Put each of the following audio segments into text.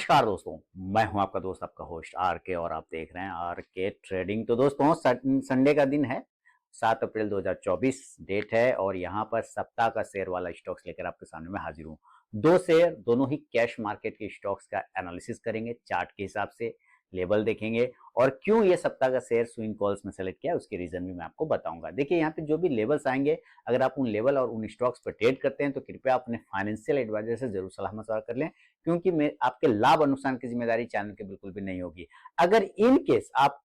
नमस्कार दोस्तों, मैं हूं आपका दोस्त आपका होस्ट आर के और आप देख रहे हैं आर के ट्रेडिंग। तो दोस्तों संडे का दिन है, 7 अप्रैल 2024 डेट है और यहां पर सप्ताह का शेयर वाला स्टॉक्स लेकर आपके सामने मैं हाजिर हूं। दो शेयर दोनों ही कैश मार्केट के स्टॉक्स का एनालिसिस करेंगे, चार्ट के हिसाब से लेवल देखेंगे और क्यों ये सप्ताह का शेयर स्विंग कॉल्स में सेलेक्ट किया उसके रीजन भी मैं आपको बताऊंगा। देखिए यहाँ पे जो भी लेवल्स आएंगे, अगर आप उन लेवल और उन स्टॉक्स पर ट्रेड करते हैं तो कृपया अपने फाइनेंशियल एडवाइजर से जरूर सलाह मशवरा कर लें, क्योंकि मैं आपके लाभ अनुसार की जिम्मेदारी चैनल की बिल्कुल भी नहीं होगी। अगर इन केस आप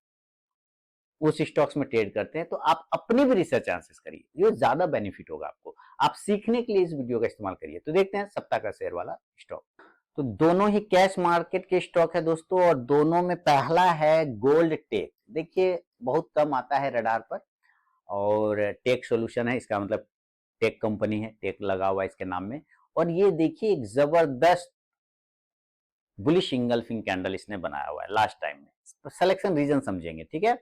उस स्टॉक्स में ट्रेड करते हैं तो आप अपनी भी रिसर्च आंसर्स करिए, ये ज्यादा बेनिफिट होगा आपको। आप सीखने के लिए इस वीडियो का इस्तेमाल करिए। तो देखते हैं सप्ताह का शेयर वाला स्टॉक। तो दोनों ही कैश मार्केट के स्टॉक है दोस्तों और दोनों में पहला है गोल्ड टेक। देखिए बहुत कम आता है रडार पर और टेक सॉल्यूशन है, इसका मतलब टेक कंपनी है, टेक लगा हुआ है इसके नाम में। और ये देखिए एक जबरदस्त बुलिश इंगल्फिंग कैंडल इसने बनाया हुआ है लास्ट टाइम में। सिलेक्शन रीजन समझेंगे, ठीक है।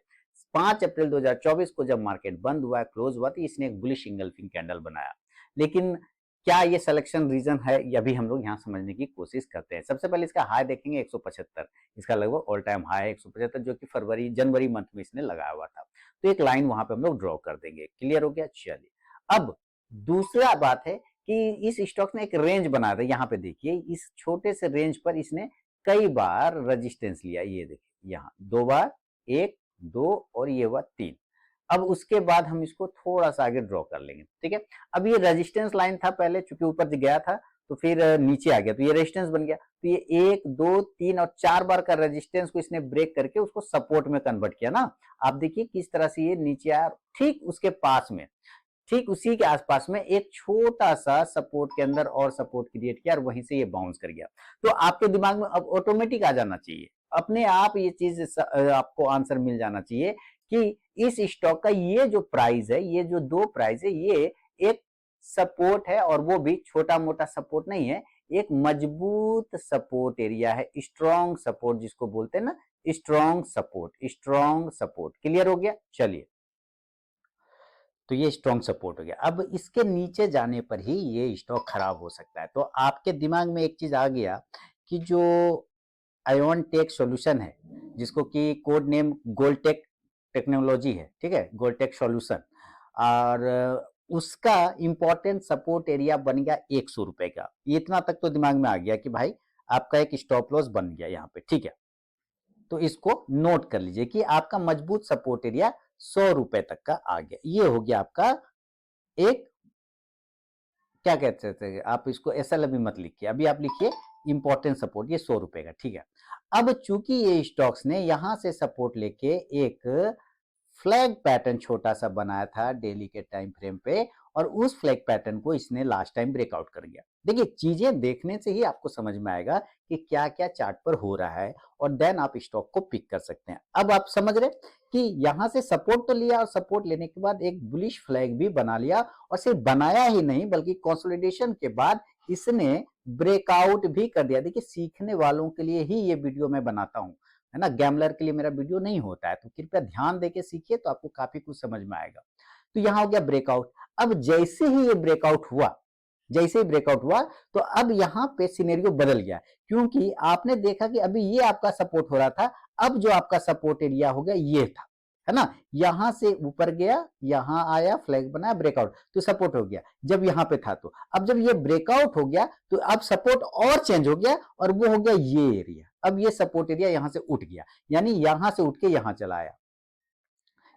5 अप्रैल 2024 को जब मार्केट बंद हुआ, क्लोज हुआ, तो इसने एक बुलिश इंगल्फिंग कैंडल बनाया। लेकिन क्या ये सिलेक्शन रीजन है, यह भी हम लोग यहाँ समझने की कोशिश करते हैं। सबसे पहले इसका हाई देखेंगे 175, इसका लगभग ऑल टाइम हाई है 175, जो कि जनवरी मंथ में इसने लगाया हुआ था। तो एक लाइन वहां पे हम लोग ड्रॉ कर देंगे। क्लियर हो गया? चलिए, अब दूसरा बात है कि इस स्टॉक ने एक रेंज बना था। यहाँ पे देखिए इस छोटे से रेंज पर इसने कई बार रेजिस्टेंस लिया। ये देखिए यहाँ 2 बार, 1, 2 और ये हुआ 3। अब उसके बाद हम इसको थोड़ा सा आगे ड्रॉ कर लेंगे, ठीक है। अब ये रेजिस्टेंस लाइन था पहले, चूंकि ऊपर गया था तो फिर नीचे आ गया, तो ये रेजिस्टेंस बन गया। तो ये 1, 2, 3 और 4 बार का रेजिस्टेंस को इसने ब्रेक करके उसको सपोर्ट में कन्वर्ट किया ना। आप देखिए किस तरह से ये नीचे आया, ठीक उसके पास में, ठीक उसी के आसपास में एक छोटा सा सपोर्ट के अंदर और सपोर्ट क्रिएट किया और वहीं से ये बाउंस कर गया। तो आपके दिमाग में अब ऑटोमेटिक आ जाना चाहिए, अपने आप ये चीज आपको आंसर मिल जाना चाहिए कि इस स्टॉक का ये जो प्राइस है, ये जो 2 प्राइस है, ये एक सपोर्ट है और वो भी छोटा मोटा सपोर्ट नहीं है, एक मजबूत सपोर्ट एरिया है, स्ट्रॉन्ग सपोर्ट जिसको बोलते हैं ना, strong support, strong support. Clear हो गया? चलिए, तो ये स्ट्रॉन्ग सपोर्ट हो गया। अब इसके नीचे जाने पर ही ये स्टॉक खराब हो सकता है। तो आपके दिमाग में एक चीज आ गया कि जो आयोन टेक सॉल्यूशन है, जिसको कि कोड नेम गोल्टेक टेक्नोलॉजी है, ठीक है, गोल्टेक सॉल्यूशन, और उसका इंपॉर्टेंट सपोर्ट एरिया बन गया 100 रुपए का। इतना तक तो दिमाग में आ गया कि भाई आपका एक स्टॉप लॉस बन गया यहाँ पे, ठीक है। तो इसको नोट कर लीजिए कि आपका मजबूत सपोर्ट एरिया 100 रुपए तक का आ गया। ये हो गया आपका एक, क्या कहते थे आप इसको, एसएल अभी मत लिखिए, अभी आप लिखिए इंपॉर्टेंट सपोर्ट, ये 100 रुपए का, ठीक है। अब चूंकि ये स्टॉक्स ने यहां से सपोर्ट लेके एक फ्लैग पैटर्न छोटा सा बनाया था डेली के टाइम फ्रेम पे, और उस फ्लैग पैटर्न को इसने लास्ट टाइम ब्रेकआउट कर गया। देखिए चीजें देखने से ही आपको समझ में आएगा कि क्या क्या चार्ट पर हो रहा है और देन आप स्टॉक को पिक कर सकते हैं। अब आप समझ रहे कि यहां से सपोर्ट तो लिया और सपोर्ट लेने के बाद एक बुलिश फ्लैग भी बना लिया, और सिर्फ बनाया ही नहीं बल्कि कंसोलिडेशन के बाद इसने ब्रेकआउट भी कर दिया। देखिए सीखने वालों के लिए ही ये वीडियो मैं बनाता हूं, है ना, गैमलर के लिए मेरा वीडियो नहीं होता है। तो कृपया ध्यान देके सीखिए, तो आपको काफी कुछ समझ में आएगा। तो यहां हो गया ब्रेकआउट। अब जैसे ही ये ब्रेकआउट हुआ, जैसे ही ब्रेकआउट हुआ, तो अब यहां पे सिनेरियो बदल गया, क्योंकि आपने देखा कि अभी ये आपका सपोर्ट हो रहा था, अब जो आपका सपोर्ट एरिया हो गया ये था, है ना। यहां से ऊपर गया, यहां आया, फ्लैग बनाया, ब्रेकआउट, तो सपोर्ट हो गया जब यहां पे था। तो अब जब ये ब्रेकआउट हो गया तो अब सपोर्ट और चेंज हो गया और वो हो गया ये एरिया। अब ये सपोर्ट एरिया यहां से उठ गया, यानी यहां से उठ के यहां चला आया,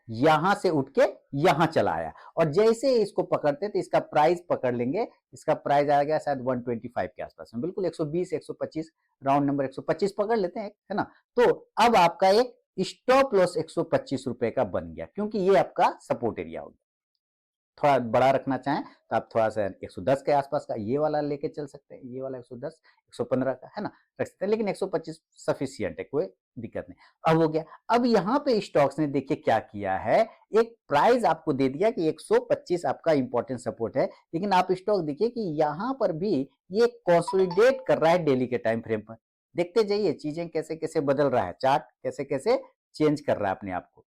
यहां से उठ के यहां चला आया। और जैसे इसको पकड़ते तो इसका प्राइस पकड़ लेंगे, इसका प्राइस आ गया शायद 125 के आसपास में, बिल्कुल 120, 125, राउंड नंबर 125 पकड़ लेते हैं, है ना। तो अब आपका एक स्टॉप लॉस 125 रुपए का बन गया, क्योंकि ये आपका सपोर्ट एरिया हो गया। थोड़ा बड़ा रखना चाहें तो आप थोड़ा सा 110 के आसपास का ये वाला लेके चल सकते हैं, ये वाला 110, 115 का, है ना, रख सकते हैं, लेकिन 125 सफिशियंट है, कोई दिक्कत नहीं। अब हो गया। अब यहाँ पे स्टॉक्स ने देखिए क्या किया है, एक प्राइस आपको दे दिया कि 125 आपका इंपॉर्टेंट सपोर्ट है, लेकिन आप स्टॉक देखिए कि यहाँ पर भी ये कंसोलिडेट कर रहा है डेली के टाइम फ्रेम पर। देखते जाइए चीजें कैसे कैसे बदल रहा है, चार्ट कैसे कैसे चेंज कर रहा है अपने आप को।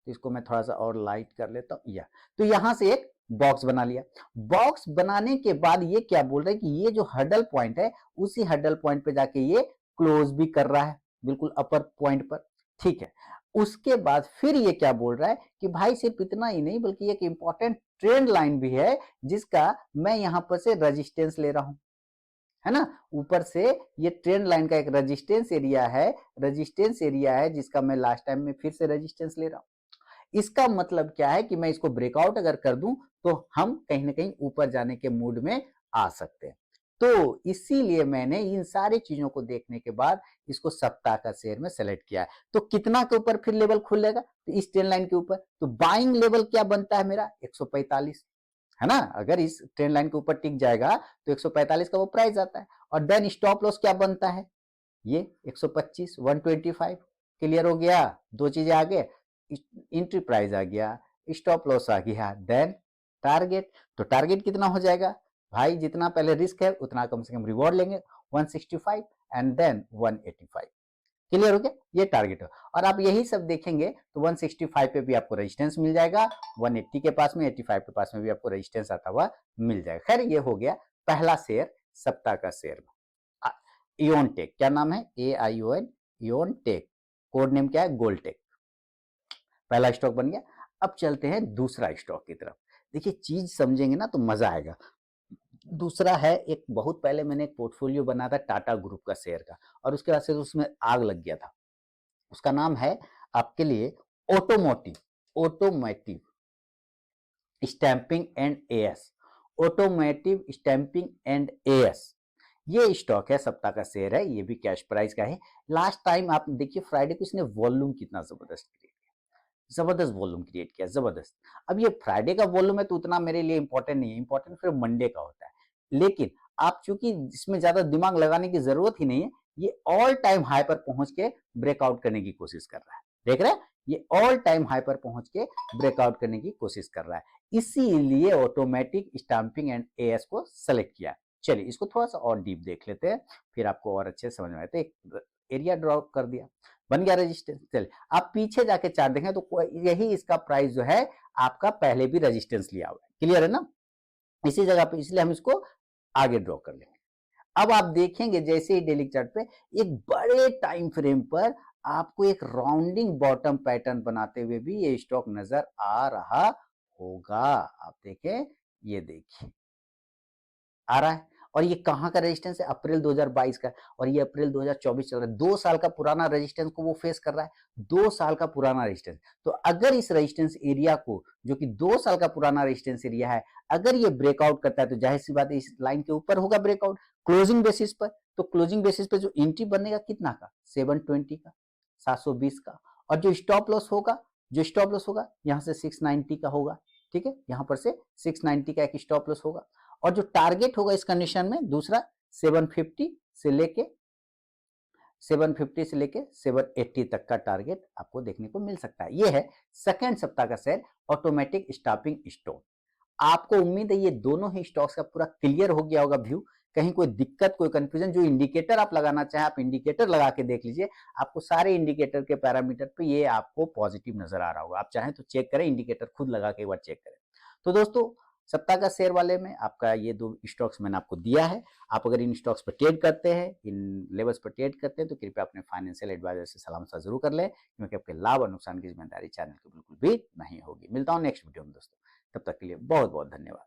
तो इसको मैं थोड़ा सा और लाइट कर लेता हूं, या तो यहां से एक बॉक्स बना लिया। बॉक्स बनाने के बाद ये क्या बोल रहा है कि ये जो हर्डल पॉइंट है, उसी हर्डल पॉइंट पे जाके ये क्लोज भी कर रहा है बिल्कुल अपर पॉइंट पर, ठीक है। उसके बाद फिर ये क्या बोल रहा है कि भाई सिर्फ इतना ही नहीं बल्कि एक इंपॉर्टेंट ट्रेंड लाइन भी है जिसका मैं यहां पर से रेजिस्टेंस ले रहा हूं, है ना। ऊपर से ये ट्रेंड लाइन का एक रेजिस्टेंस एरिया है जिसका मैं लास्ट टाइम में फिर से रेजिस्टेंस ले रहा हूं। इसका मतलब क्या है कि मैं इसको ब्रेकआउट अगर कर दूं तो हम कहीं ना कहीं ऊपर जाने के मूड में आ सकते हैं। तो इसीलिए मैंने इन सारी चीजों को देखने के बाद इसको सप्ताह का शेयर में सेलेक्ट किया है। तो कितना के ऊपर फिर लेवल खुलेगा, तो इस ट्रेंड लाइन के ऊपर, तो बाइंग लेवल क्या बनता है मेरा 145, है ना। अगर इस ट्रेंड लाइन के ऊपर टिक जाएगा तो 145 का वो प्राइस आता है। और देन स्टॉप लॉस क्या बनता है, ये 125 125। क्लियर हो गया, दो चीजें आ गए, एंट्री प्राइस आ गया, स्टॉप लॉस आ गया, देन टारगेट। तो टारगेट कितना हो जाएगा भाई, जितना पहले रिस्क है उतना कम से कम रिवॉर्ड लेंगे, 165 एंड देन 185। क्लियर हो गया, ये टारगेट है। और आप यही सब देखेंगे तो 165 पे भी आपको रेजिस्टेंस मिल जाएगा, 180 के पास में, 85 के पास में भी आपको रेजिस्टेंस आता हुआ मिल जाएगा। खैर ये हो गया पहला शेयर सप्ताह का शेयर। इयोन टेक, क्या नाम है, AION, Aeon tech, code name क्या है, गोल्टेक। पहला स्टॉक बन गया। अब चलते हैं दूसरा स्टॉक की तरफ। देखिए चीज समझेंगे ना तो मजा आएगा। दूसरा है, एक बहुत पहले मैंने एक पोर्टफोलियो बना था टाटा ग्रुप का शेयर का, और उसके बाद से उसमें आग लग गया था। उसका नाम है आपके लिए automotive stamping and as, automotive stamping and as. ये स्टॉक है, सप्ताह का शेयर है, ये भी कैश प्राइस का है। लास्ट टाइम आप देखिए फ्राइडे को इसने वॉल्यूम कितना जबरदस्त क्रिएट किया, जबरदस्त वॉल्यूम क्रिएट किया, जबरदस्त। अब ये फ्राइडे का वॉल्यूम है तो उतना मेरे लिए इंपॉर्टेंट नहीं है, इंपॉर्टेंट फिर मंडे का होता है। लेकिन आप चूंकि इसमें ज्यादा दिमाग लगाने की जरूरत ही नहीं है, ये ऑल टाइम हाई पर पहुंच के ब्रेकआउट करने की कोशिश कर रहा है, देख रहे हैं, ये ऑल टाइम हाई पर पहुंच के ब्रेकआउट करने की कोशिश कर रहा है। इसीलिए ऑटोमेटिक स्टैंपिंग एंड एएस को सेलेक्ट किया। चलिए इसको थोड़ा सा और डीप देख लेते हैं, फिर आपको और अच्छे समझ में आए। तो एक एरिया ड्रॉ कर दिया, बन गया रेजिस्टेंस। चलिए आप पीछे जाके चार्ट देखें तो यही इसका प्राइस जो है आपका पहले भी रेजिस्टेंस लिया हुआ है, क्लियर है ना, इसी जगह पे, इसलिए हम इसको आगे ड्रॉ कर लेंगे। अब आप देखेंगे जैसे ही डेली चार्ट पे एक बड़े टाइम फ्रेम पर आपको एक राउंडिंग बॉटम पैटर्न बनाते हुए भी ये स्टॉक नजर आ रहा होगा। आप देखें, ये देखिए आ रहा है। और ये कहां का रेजिस्टेंस है, अप्रैल 2022 का, और ये अप्रैल 2024 चल रहा है। 2 साल का पुराना रेजिस्टेंस को वो फेस कर रहा है, 2 साल का पुराना रेजिस्टेंस। तो अगर इस रेजिस्टेंस एरिया को, जो कि 2 साल का पुराना रेजिस्टेंस एरिया है, अगर ये ब्रेकआउट करता है तो जाहिर सी बात है इस लाइन के ऊपर होगा ब्रेकआउट क्लोजिंग बेसिस पर। तो क्लोजिंग बेसिस पर जो एंट्री बनेगा कितना का, 720 का, 720 का। और जो स्टॉप लॉस होगा, यहां से 690 का होगा, ठीक है, यहां पर से 690 का एक स्टॉप लॉस होगा। और जो टारगेट होगा इस कंडीशन में दूसरा 750 से लेके 780 तक का टारगेट आपको देखने को मिल सकता है। ये है सेकंड सप्ताह का शेयर ऑटोमेटिक स्टॉपिंग स्टॉक। आपको उम्मीद है ये दोनों ही स्टॉक्स का पूरा क्लियर हो गया होगा व्यू। कहीं कोई दिक्कत, कोई कंफ्यूजन, जो इंडिकेटर आप लगाना चाहें आप इंडिकेटर लगा के देख लीजिए, आपको सारे इंडिकेटर के पैरामीटर पे ये आपको पॉजिटिव नजर आ रहा होगा। आप चाहें तो चेक करें, इंडिकेटर खुद लगा के एक बार चेक करें। तो दोस्तों सप्ताह का शेयर वाले में आपका ये 2 स्टॉक्स मैंने आपको दिया है। आप अगर इन स्टॉक्स पर ट्रेड करते हैं, इन लेवल्स पर ट्रेड करते हैं, तो कृपया अपने फाइनेंशियल एडवाइजर से सलाह मशवरा जरूर कर लें, क्योंकि आपके लाभ और नुकसान की जिम्मेदारी चैनल की बिल्कुल भी नहीं होगी। मिलता हूं नेक्स्ट वीडियो में दोस्तों, तब तक के लिए बहुत बहुत धन्यवाद।